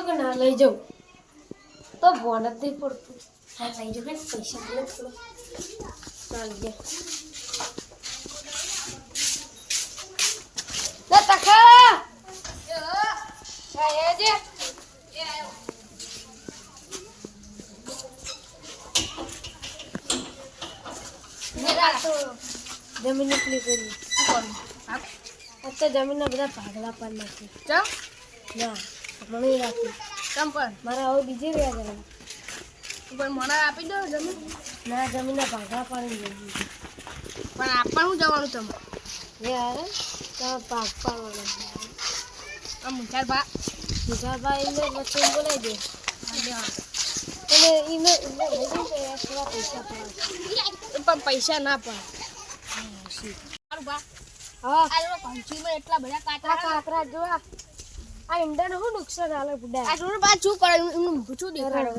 કે ના લઈ જાઉં તો ભોન જ નહીં પડતું. હા લઈ જાઉં ને પૈસા મળે થોડો ચાલી ગયા. તખા જમીન પેલી કરી અત્યારે જમીનના બધા ભાગલા પાડી નાખી. ચમ ના મને રાખી ચમ પણ મારા હવે બીજે રહ્યા જરા પણ મને આપી દો જમીન. ના જમીનના ભાગલા પાડી ગઈ પણ આપવા હું જવાનું તમે યાર તમે પાક પાડવાના આ મુઠાર બા ભાઈ એને વચ્ચે બોલાવી દે અને એને લઈ જઈને થોડા પૈસા પડે પણ પૈસા ના પણ સારું બા. હા આ લોકો પંચીમાં એટલા બધા આ કાતરા કાતરા જોવા આ ઈંડાને શું નુકસાન હાલે બુડા આ જોડે બા શું કરે એમનું ભૂચું દેખાડો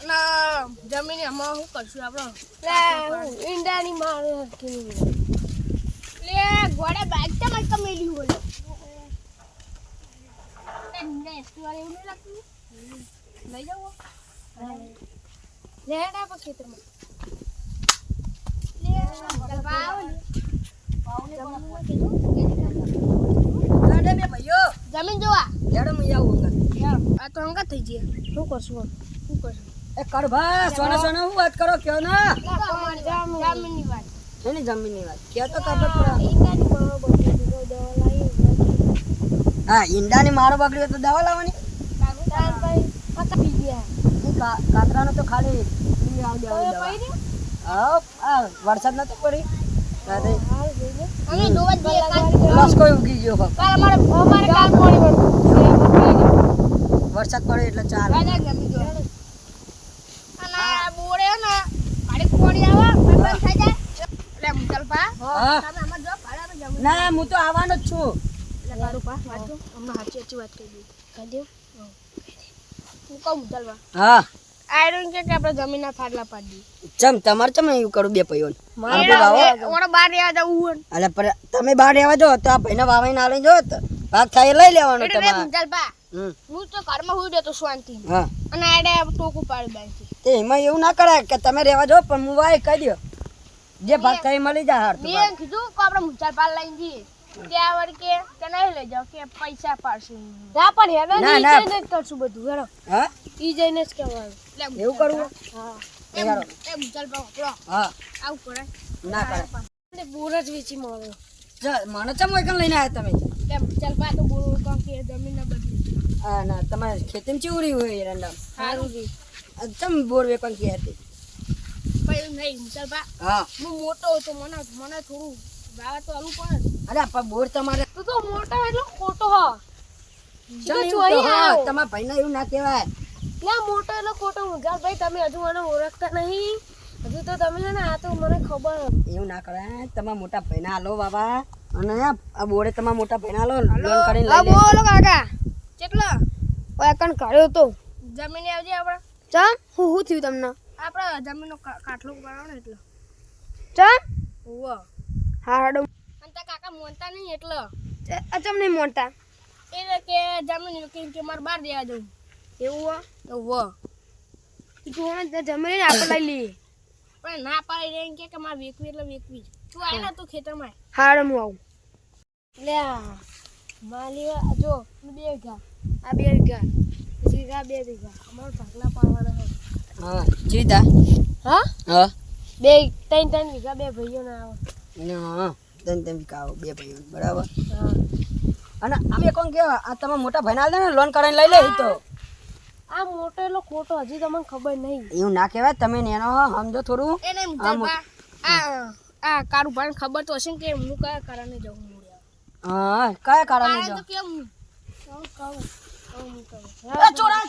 ના જમીન આમાં શું કરશું આપણે ઈંડાની મારે હરકી લે ગોડે બાઈક તો મત મેલી હોય એક્ટિવા એવું નહીં લાગતું લઈ જાઓ લેડા પર ખેતરમાં જમીન જોવા આ તો હંગા થઈ જાય. શું કરશું શું કરશું એ કરભા સોના સોના હું વાત કરો કયો ના જમીનની વાત એની જમીનની વાત કયો તો ખબર પડે. ઈંડાની મારો બગડી દીધો દવા લાવી હા ઈંડાની મારો બગડ્યો તો દવા લાવવાની. તાર ભાઈ પતા પી ગયા કાતરાનો તો ખાલી આવ દેવાની દવા. પઈ રહ્યા હા આ વરસાદ નતો પડી રાતે હાલ જોઈ અમે જોવા જઈએ કાલ લસકો ઉગી ગયો હક. અમારે કાલ મોડી વળતું વરસાદ પડે એટલે ચાલ. રાજા જમી જો અને બોરે ને પાડી કોણી આવા બંધ થઈ જાય એટલે મુકલપા હા તમે અમાર જો પાડા જમી ના હું તો આવવાનો જ છું. એટલે કારું પા વાંચો અમને સાચી વાત કહી દીધી કાઢ્યો હું કહું મુકલપા હા આયરન કે આપણે જમીનના ફાડલા પાડી ચમ તમારે ચમ એવું કરું બે પૈયો ઓનો બાર રહેવા જવું અલે પર તમે બહાર રહેવા જો તો આ ભાઈને વાવાઈ ના લઈ જો તો ભાગ થાય લઈ લેવાનો એટલે તમારે. મુકલપા હું તો ઘરમાં હુઈ દેતો શાંતિ હા અને આડે ટોકું પાડી બાંધી તે એમાં એવું ના કરાય કે તમે રહેવા જો પણ હું વાય કહી દો જે ભાગ થાય એ મળી જાય હાર. મેં કીધું કે આપણે મુકલપા લઈને જઈએ ત્યાં વળી કે નહીં લઈ જાઓ કે પૈસા પાડશે ના પણ હેડા ના, ઈ ના. જઈને જ કરશું બધું હેડો હા ઈ જઈને જ કહેવાનું એટલે એવું કરવું હા એ મુકલપા પકડો હા આવું કરે ના કરે અને બોર જ વેચી મળ્યો મને ચમ એકન લઈને આવ્યા તમે. એટલે મુકલપા તો બોલવું કામ કે જમીન ના બદલી હા ના તમારે ખેતીમાં ચીવડી હોય એરંડા સારું રે ચમ બોર વેકન કે હતી. પણ નહીં મુકલપા હા હું મોટો હતો મને થોડું વાવા તો આલું પડે અરે પણ બોર તમારે તું તો મોટા એટલો ખોટો હ ચમ એવું જોઈ તો હા આવો. તમારા ભાઈને એવું ના કહેવાય. લે મોટો એટલો ખોટો મુગાલ ભાઈ તમે હજુ મને ઓળખતા નહીં હજુ તો તમે છે ને આ તો મને ખબર એવું ના કરાય તમારા મોટા ભાઈને હાલો બાબા અને આ બોરે તમારા મોટા ભાઈને હાલો લોન કરીને હા લઈ લે. બોલો કાકા કેટલા ઓય કણ કાઢ્યો તો જમીન આવજે આપણે ચમ હું થયું તમને આપણે જમીનનો કાટલો પાડવાનો એટલે ચમ ઓવો હા હાડો અને તા કાકા મોનતા નહીં એટલે અચમ નહીં મોટા એટલે કે જમીન કે મારે બહાર દેવા જવું એવું ઓવો તું જમીન આપણે લઈ લઈએ પણ ના પાડી દે કે મારે વેકવી એટલે વેકવી જ તું આય ને તું ખેતરમાં હાડો હું આવું લે માલી જો 2 વીઘા આ 2 વીઘા પછી આ 2 વીઘા અમાર ભાગલા પાડવાના છે હા જીતા હા હા 3 વીઘા 2 ભાઈઓ ના આવે હા તન કાવ બે ભાઈઓ બરાબર. હા અને અમે કોણ કેવા આ તમારા મોટા ભાઈને હાલ દે ને લોન કરીને લઈ લે ઈ તો આ મોટો એટલો ખોટો હજી તમને ખબર નહીં એવું ના કહેવાય તમે નેનો સમજો થોડું. એને મુકલપા આ કારું ભાઈને ખબર તો હશે ને કે હું કયા કારણે જવું મોડ્યા હા કયા કારણે આ જો તો કેમ કહું ચોરા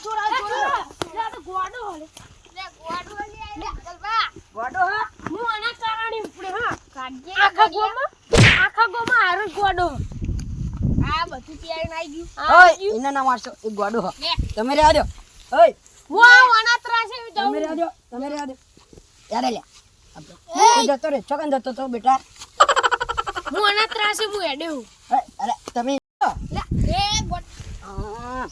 લે તો ગોડો હલે લે ગોડો હલે લે મુકલપા ગોડો હા હું આના કારણે ઉપડે હા કાઢજે આખા ગોમાં હારો ગોડો આ બધું તૈયારી નાઈ ગયું ઓય એને ના મારશો એક ગોડો હા લે તમે રહ્યા દો ઓય વાહ વાના ત્રાસે તમે રહ્યા દો યારે લે આપણે જતો રે ચોકન જતો તો બેટા હું આના ત્રાસે હું હેડે હું અરે તમે લે એ ગોડ હા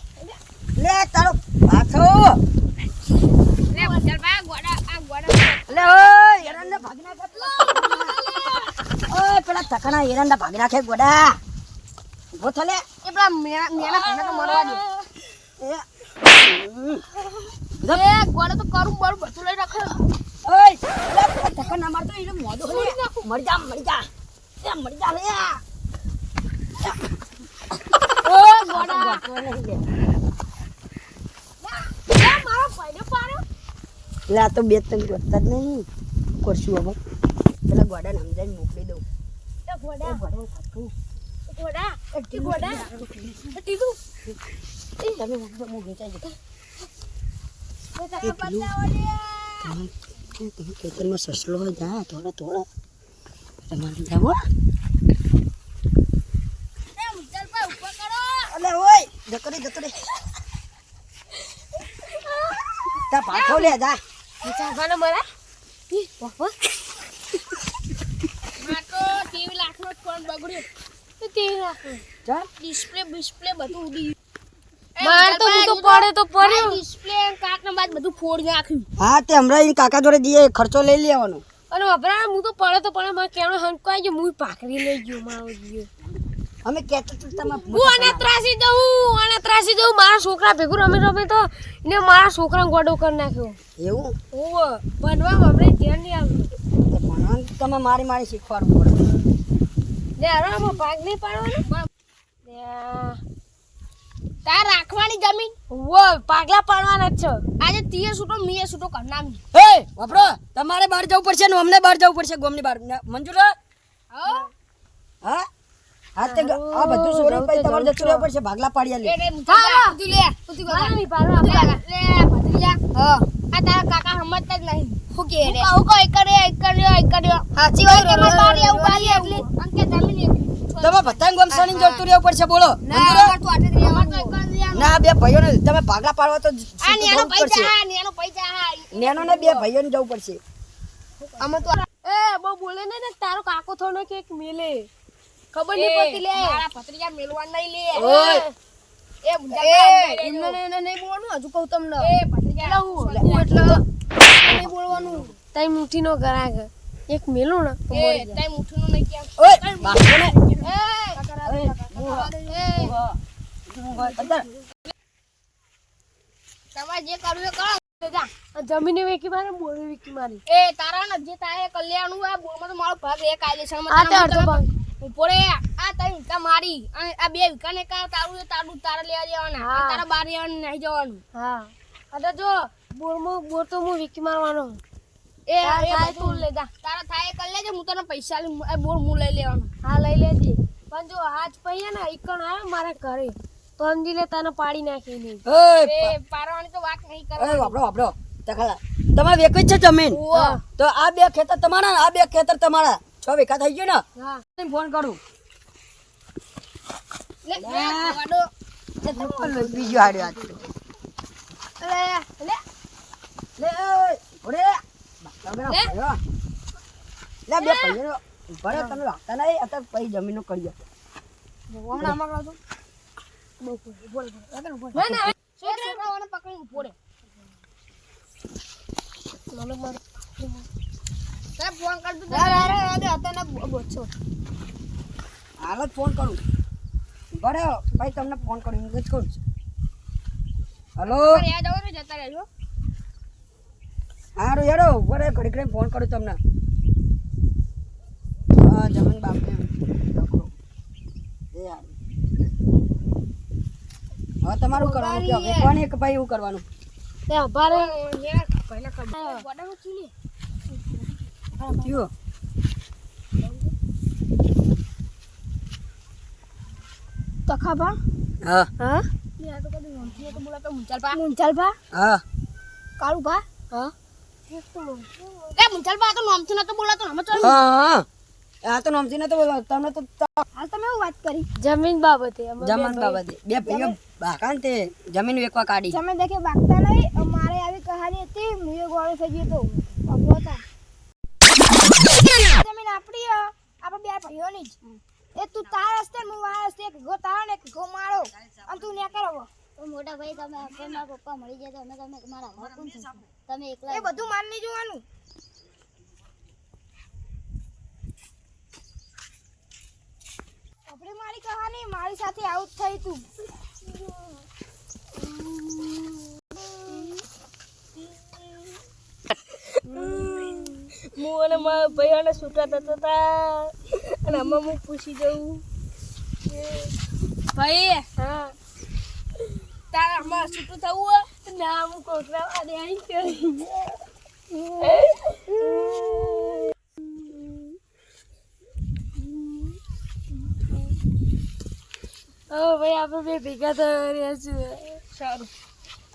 એરંડા ભાગી નાખે ગોડા ઉભો થલે એ પેલા મેના ભાઈને તો મરવા દે. એ એ ગોળો તો કરું બરું બધું લઈ રાખે. ઓય ધક્કા ના મારતો એને મોઢો લે મરી જા એ મરી જા લે ઓ ગોડા મારો ભાઈને પાડ્યો. એટલે આ તો બે ત્રણ ગોતતા જ નહીં કરશું હવે પેલા ગોડાને સમજાઈને મોકલી દઉં એ ગોડા ગોડાને કાઢું ગોડા ટીકુ તમે મોકલો હું વેચાઈ જતો એ બતાવો લે. તમે ખેતરમાં સસલો જા થોડા તમારે જાઓ એ મુજલ પર ઉપર કરો. અલે ઓય જતો રે તા પાછો લે જા ચાભાને મરા ઈ બાપા આ તો ટીવી લાખનો ફોન બગડ્યો. તો ટીવી લાખનો ચાલ ડિસ્પ્લે બધું ઉડી માર તો હું તો પડે તો પડ્યો. ડિસ્પ્લે કાટના બાદ બધું ફોડી નાખ્યું. હા તે હમણાં એ કાકા જોડે જઈએ ખર્ચો લઈ લેવાનો અને વપરા હું તો પડે તો પડે મારે કેણો હંકાઈ ગયો હું પાકડી લઈ ગયો મારો ગયો. અમે કહેતા તો તમે હું આને ત્રાસી દઉં મારા છોકરા ભેગું રમે તો એને મારા છોકરાને ગોડો કરી નાખ્યો. એવું ઓવ ભણવામાં આપણે ધ્યાન નહીં આવ્યું. તો ભણવાનું તમે મારી શીખવાડવું પડે લે આરામમાં ભાગ નહીં પાડવાનો. તાર રાખવાની જમીન પાગલા પાડવાના જ છે. આજે તીએ છૂટો મીએ છૂટો કરનામી. એ વાપરો તમારે બહાર જવું પડશે ને અમને બહાર જવું પડશે ગોમની બહાર મંજૂર હે? હા હા તે આ બધું સોરી પછી તમારે જતું રહેવું પડશે ભાગલા પાડ્યા લે લે બધું લે બધું મારા લે નહીં પાડવા આપણે. ભત્રીજા હા આ તારા કાકા સમજતા જ નહીં. શું કહે રે? હું કહું એક કર્યો સાચી વાત કે મારી બારી આવું બારી એટલી અંકે જમીન એટલી તમે બધા ગોમ સણી જતું રહેવું પડશે બોલો મંજૂર હે? અમાર તો આટલે જ રહેવાનું. અમાર તો એક જ રહેવાનું. ના બે ભાઈઓને તમે ભાગલા પાડવા તો આ નેનો જવું પડશે પૈસા આ નેનો પૈસા આ નેનો ને બે ભાઈઓને જવું પડશે અમે તો એ બહુ બોલે ને તારો કાકો થોડો કે એક મેલે ખબર નહીં પડતી લે. મારા ભત્રીજા મેલવા નહીં લે. ઓય એ મુંજા એમને નહીં બોલવાનું હજુ કહું તમને. એ ભત્રીજા હું એટલે નહીં બોલવાનું. તઈ મુઠ્ઠી નો કરાગે એક મેલું ને તો એ મરી જાય. તઈ મુઠ્ઠીનું નહીં કેમ. ઓય બાપોને અંદર તમારે જે કરવું એ કરો. જા. આ જમીને વેકી મારે બોરે વેકી મારી. એ તારા ને જે તારે કલ્યાણનું આ બોલમાં તો મારો ભાગ એ કાયદેસરમાં આ તે અડધો ભાગ. ઉપરે આ તઈ ઊંચા મારી અને આ બે વિકાને કા તારું એ તારું તારે લેવા જવાના હા. અને તારા બાર જવાનું નહીં જવાનું. હા અરે જો બોર તો હું વેકી મારવાનો. એ તારે એ થાય બધું તું લે જા. તારા થાય એ કરી લેજે હું તને પૈસા આ બોર હું લઈ લેવાનો. હા લઈ લેજે પણ જો આજ પૈયા ને ઈકણ આવે મારા ઘરે તો સમજી લે તને પાડી નાખી નહીં. ઓય એ પારવાની તો વાત નહીં ઓય કરવાની. વાપરો તખાલા તમારે વેક જ છે જમીન હા. તો આ બે ખેતર તમારા ને આ બે ખેતર તમારા 6 વીઘા થઈ ગયું ને હા ફોન કરું લે વાડો બીજું હાડ્યો આજ લે લે લે ઓરે લે બે ભાઈઓ ભરે તમે રાખતા નહીં અત્યારે પછી જમીનો કરીએ હમણાં આમાં કહું છું. બોલ ના ના છોકરાઓને પકડીને ઉભો રહે. મને માર સાહેબ ફોન કરતો હાલ જ ફોન કરું ભરે ભાઈ તમને ફોન કરું હું જ કરું છું હલો યાદ આવો ને જતા રહેજો. હારું હેડો ભરે ઘડી ઘડી ફોન કરું તમને હા જમીન બાપને લખો એ હારું હવે તમારું કરવાનું કે હવે કોણ એક ભાઈ એવું કરવાનું તે ભારે પહેલા કર ગોડાનું ચીલી થયું તખાબા હા હા લે આ તો કદી નોંધી તો બોલાતો મુંચાલપા હા કાળુભા હા લે મુંચાલપા તો નોમથી નતો બોલાતો હમ ચાલ હા આ તો નોમથી નતો બોલવા તમને તો હાલ તમે એવું વાત કરી જમીન બાબતે અમે બે જમીન બાબતે બે ભાઈઓ બાકાન તે જમીન વેચવા કાઢી તમે દેખે બાગતા નહીં મારે આવી કહાની હતી હું એ ગોળો થઈ ગયો તો અભોતા જમીન આપણી આપણે બે ભાઈઓની જ એ તું તાર હસ્તે હું આ હસ્તે એક ગો તારો ને એક ગો મારો અને તું ને કરો મોટા ભાઈ તમે મારા પપ્પા મળી જાય તો તમે મારા હવા કોણ છો તમે એકલા એ બધું માન નહીં જોવાનું તારી કહાની મારી સાથે આઉટ થઈ તું હું અને મારા ભાઈઓને છૂટા થતા હતા અને આમાં હું પૂછી જઉં ભાઈ હા તારા આમાં છૂટું થવું હોય ના હું કોકરા વાદે આવી કરી ભાઈ આપણે બે ભેગા થયા રહેશું સારું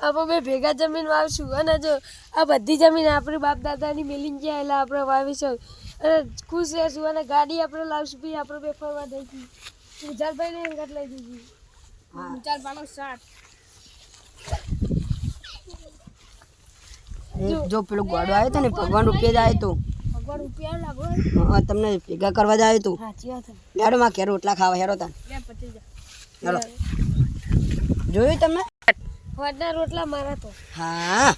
આપણે બે ભેગા જમીન વાવશું અને જો આ બધી જમીન આપણી બાપ દાદાની મેલીને જાય એટલે આપણે વાવીશું અને ખુશ રહેશું અને ગાડી આપણે લાવશું બી આપણે બે ફરવા દઈશું વિચારભાઈને અંગત લઈ દીધી ચાલ પાડો સ્ટાર્ટ જો પેલો ગોડો આવ્યો તો ને ભગવાન રૂપિયા જ આવ્યો તો ભગવાન રૂપિયા લાગો હા, તમને ભેગા કરવા જ આવ્યો તું સાચી વાત હેડો માં ઘેર રોટલા ખાવા હેડો તાન લે પતી જા હેડો જોયું તમે ફળના રોટલા મારા તો હા